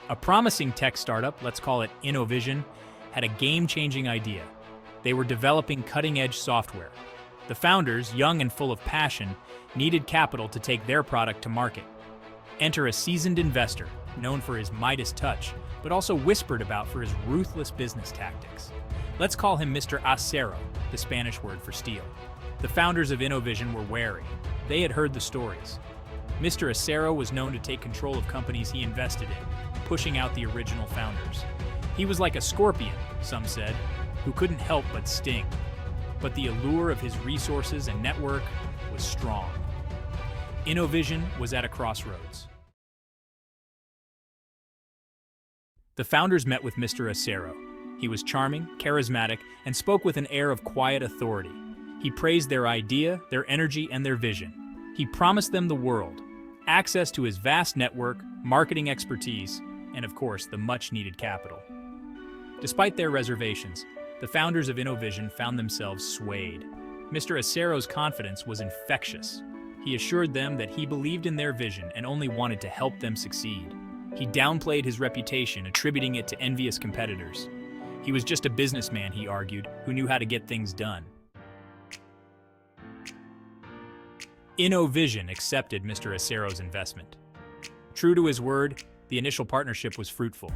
A promising tech startup, let's call it Innovision, had a game-changing idea. They were developing cutting-edge software. The founders, young and full of passion, needed capital to take their product to market. Enter a seasoned investor, known for his Midas touch, but also whispered about for his ruthless business tactics. Let's call him Mr. Acero, the Spanish word for steel. The founders of Innovision were wary. They had heard the stories. Mr. Acero was known to take control of companies he invested in, pushing out the original founders. He was like a scorpion, some said, who couldn't help but sting. But the allure of his resources and network was strong. Innovision was at a crossroads. The founders met with Mr. Acero. He was charming, charismatic, and spoke with an air of quiet authority. He praised their idea, their energy, and their vision. He promised them the world, access to his vast network, marketing expertise, and of course, the much-needed capital. Despite their reservations, the founders of Innovision found themselves swayed. Mr. Acero's confidence was infectious. He assured them that he believed in their vision and only wanted to help them succeed. He downplayed his reputation, attributing it to envious competitors. He was just a businessman, he argued, who knew how to get things done. Innovision accepted Mr. Acero's investment. True to his word, the initial partnership was fruitful.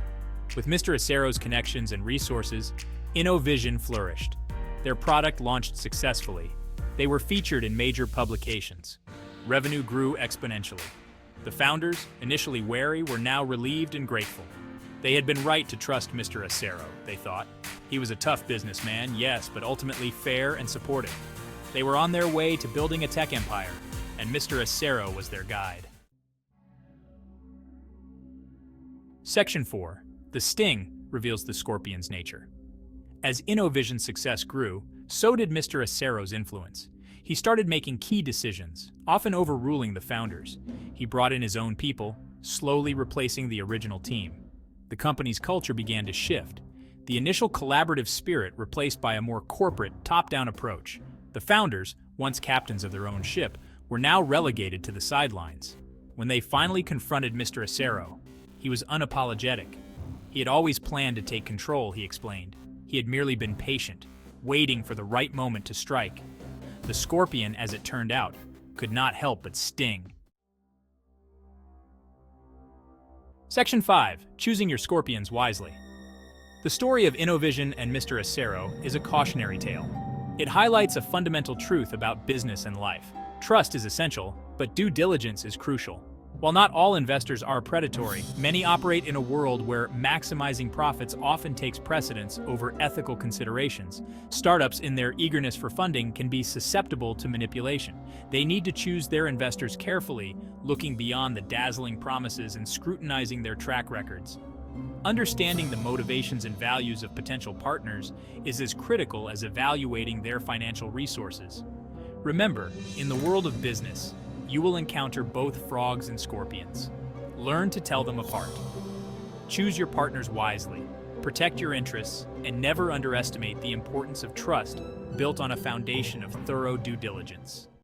With Mr. Acero's connections and resources, Innovision flourished. Their product launched successfully. They were featured in major publications. Revenue grew exponentially. The founders, initially wary, were now relieved and grateful. They had been right to trust Mr. Acero, they thought. He was a tough businessman, yes, but ultimately fair and supportive. They were on their way to building a tech empire, and Mr. Acero was their guide. Section 4. The sting reveals the scorpion's nature. As Innovision's success grew, so did Mr. Acero's influence. He started making key decisions, often overruling the founders. He brought in his own people, slowly replacing the original team. The company's culture began to shift. The initial collaborative spirit replaced by a more corporate, top-down approach. The founders, once captains of their own ship, were now relegated to the sidelines. When they finally confronted Mr. Acero, he was unapologetic. He had always planned to take control, he explained. He had merely been patient, waiting for the right moment to strike. The scorpion, as it turned out, could not help but sting. Section 5. Choosing your scorpions wisely. The story of Innovision and Mr. Acero is a cautionary tale. It highlights a fundamental truth about business and life. Trust is essential, but due diligence is crucial. While not all investors are predatory, many operate in a world where maximizing profits often takes precedence over ethical considerations. Startups, in their eagerness for funding, can be susceptible to manipulation. They need to choose their investors carefully, looking beyond the dazzling promises and scrutinizing their track records. Understanding the motivations and values of potential partners is as critical as evaluating their financial resources. Remember, in the world of business, you will encounter both frogs and scorpions. Learn to tell them apart. Choose your partners wisely, protect your interests, and never underestimate the importance of trust built on a foundation of thorough due diligence.